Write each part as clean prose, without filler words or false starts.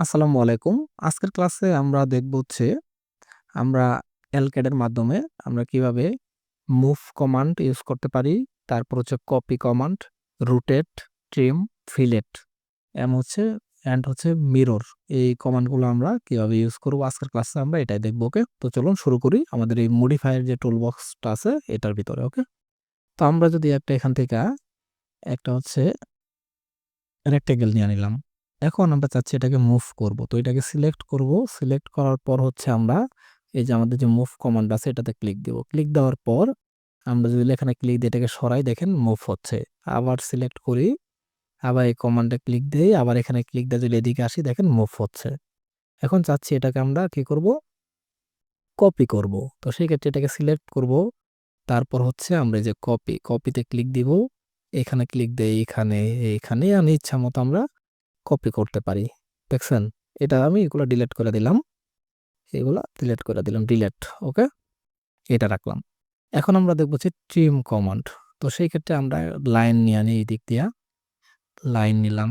আসসালামু আলাইকুম। আজকের ক্লাসে আমরা দেখব আমরা এলক্যাড এর মাধ্যমে আমরা কিভাবে মুভ কমান্ড ইউজ করতে পারি। তারপর copy command, rotate, trim, fillet and mirror. এই কমান্ডগুলো আমরা কিভাবে ইউজ করব আজকের ক্লাসে আমরা এটাই দেখব। ওকে, তো চলুন শুরু করি আমাদের এই মডিফায়ার যে টুল বক্সটা আছে এটার ভিতরে। ওকে, তো আমরা যদি এখান থেকে একটা রেক্টেঙ্গেল নিয়ে নিলাম। এখন আমরা চাচ্ছি এটাকে মুভ করব, তো এটাকে সিলেক্ট করব। সিলেক্ট করার পর আমরা এই যে আমাদের যে মুভ কমান্ড আছে এটাতে ক্লিক দেব। ক্লিক দেওয়ার পর আমরা যদি এখানে ক্লিক দিয়ে এটাকে সরাই, দেখেন মুভ হচ্ছে। আবার সিলেক্ট করি, আবার এই কমান্ডে ক্লিক দেই, আবার এখানে ক্লিক দিয়ে যদি এদিকে আসি, দেখেন মুভ হচ্ছে। এখন চাচ্ছি এটাকে আমরা কি করব, কপি করব। তো সেই ক্ষেত্রে এটাকে সিলেক্ট করব। তারপর আমরা এই যে কপিতে ক্লিক দিব। এখানে ক্লিক দেই, এখানে আমি ইচ্ছা মতো আমরা কপি করতে পারি। দেখছেন, এটা আমি এগুলো ডিলিট করে দিলাম, ডিলিট। ওকে, এটা রাখলাম। এখন আমরা দেখবো ট্রিম কমান্ড। তো সেই ক্ষেত্রে আমরা লাইন নিয়ে নিই, এই দিক দিয়া লাইন নিলাম,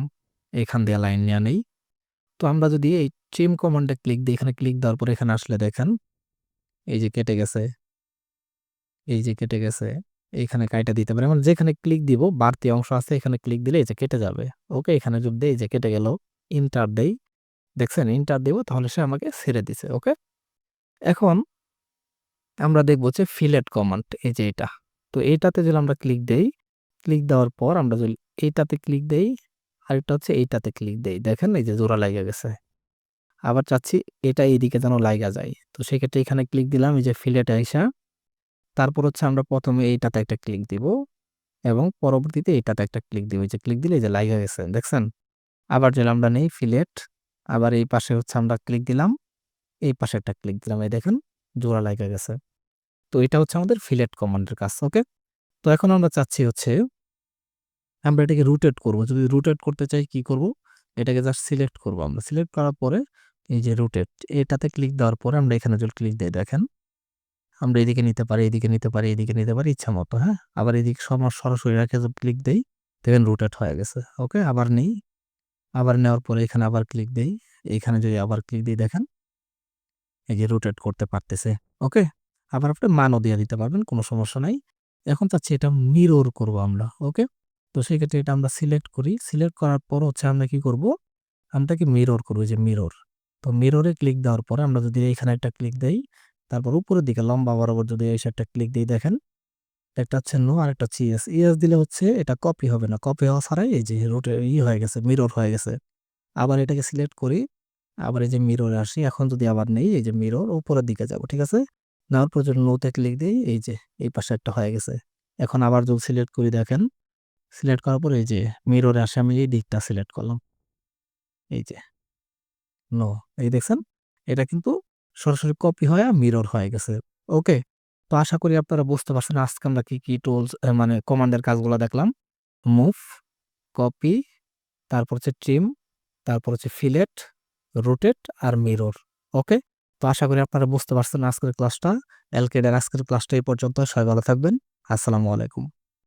এখান দিয়ে লাইন নিয়ে নিই। তো আমরা যদি এই ট্রিম কমান্ডে ক্লিক দিই, এখানে ক্লিক দেওয়ার পর এখানে আসলে দেখেন এই যে কেটে গেছে, এইখানে কাইটা দিতে পারে। মানে যেখানে ক্লিক দিব বাড়তি অংশ আছে, এখানে ক্লিক দিলে এই যে কেটে যাবে। ওকে, এখানে যদি এই যে কেটে গেল, ইন্টার দেই, দেখছেন ইন্টার দেব, তাহলে সে আমাকে ছেড়ে দিছে। ওকে, এখন আমরা দেখব ফিলেট কমান্ড, এই যে এটা। তো এইটাতে যদি আমরা ক্লিক দেই, ক্লিক দেওয়ার পর আমরা যদি এইটাতে ক্লিক দেই, আরেকটা এইটাতে ক্লিক দেই, দেখেন এই যে জোড়া লাগা গেছে। আবার চাচ্ছি এটা এইদিকে যেন লাগা যায়, তো সেক্ষেত্রে এখানে ক্লিক দিলাম, এই যে ফিলেট আইসা। তারপর আমরা প্রথমে এইটাতে একটা ক্লিক দিব এবং পরবর্তীতে এইটাতে একটা ক্লিক দিব। এই যে ক্লিক দিলে এই যে লাগা গেছে, দেখছেন। আবার যদি আমরা নেই ফিলেট, আবার এই পাশে আমরা ক্লিক দিলাম, এই পাশে একটা ক্লিক দিলাম, এই দেখেন জোড়া লাগা গেছে। তো এটা আমাদের ফিলেট কমান্ডের কাজ। ওকে, তো এখন আমরা চাচ্ছি আমরা এটাকে রোটেট করব। যদি রোটেট করতে চাই কি করব, এটাকে জাস্ট সিলেক্ট করব। আমরা সিলেক্ট করার পরে এই যে রোটেট, এটাতে ক্লিক দেওয়ার পরে আমরা এখানে যদি ক্লিক দেই, দেখেন আমরা এদিকে নিতে পারি, এদিকে নিতে পারি, এদিকে নিতে পারি ইচ্ছা মতো। হ্যাঁ, আবার এদিকে সরাসরি রেখে যদি ক্লিক দেই, দেখেন রোটেট হয়ে গেছে। ওকে, আবার নেই, আবার নেওয়ার পরে এখানে আবার ক্লিক দেই, এখানে যদি আবার ক্লিক দিই, দেখেন এই যে রোটেট করতে পারতেছে। ওকে, আবার আপনি মানও দিয়ে দিতে পারবেন, কোনো সমস্যা নাই। এখন চাচ্ছি এটা মিরর করব আমরা। ওকে, তো সেই ক্ষেত্রে এটা আমরা সিলেক্ট করি। সিলেক্ট করার পর আমরা কি করব, আমরা কি মিরর করব, যে মিরর। তো মিররে ক্লিক দেওয়ার পরে আমরা যদি এখানে একটা ক্লিক দেই, তারপর উপরের দিকে লম্বা বরাবর যদি এই একটা ক্লিক দিই, দেখেন একটা নো আর একটা ইয়েস। ইয়েস দিলে এটা কপি হবে না, কপি হওয়া ছাড়াই এই যে রোটে হয়ে গেছে, মিরর হয়ে গেছে। আবার এটাকে সিলেক্ট করি, আবার এই যে মিররে আসি। এখন যদি আবার নেই, এই যে মিরর উপরের দিকে যাব, ঠিক আছে। নেওয়ার পর যদি নোতে ক্লিক দিই, এই যে এই পাশে একটা হয়ে গেছে। এখন আবার যদি সিলেক্ট করি, দেখেন সিলেক্ট করার পর এই যে মিররে আসে, আমি এই দিকটা সিলেক্ট করলাম, এই যে নো, এই দেখছেন এটা কিন্তু সরাসরি কপি হয়ে মিরর হয়ে গেছে। ওকে, তো আশা করি আপনারা বুঝতে পারছেন আজকে আমরা কি কি টুলস মানে কমান্ডের কাজগুলো দেখলাম। মুভ, কপি, তারপর ট্রিম, তারপর ফিলেট, রোটেট আর মিরর। ওকে, তো আশা করি আপনারা বুঝতে পারছেন আজকের ক্লাসটা। এলকেড এর আজকের ক্লাসটা এই পর্যন্ত। সবাই ভালো থাকবেন। আসসালামু আলাইকুম।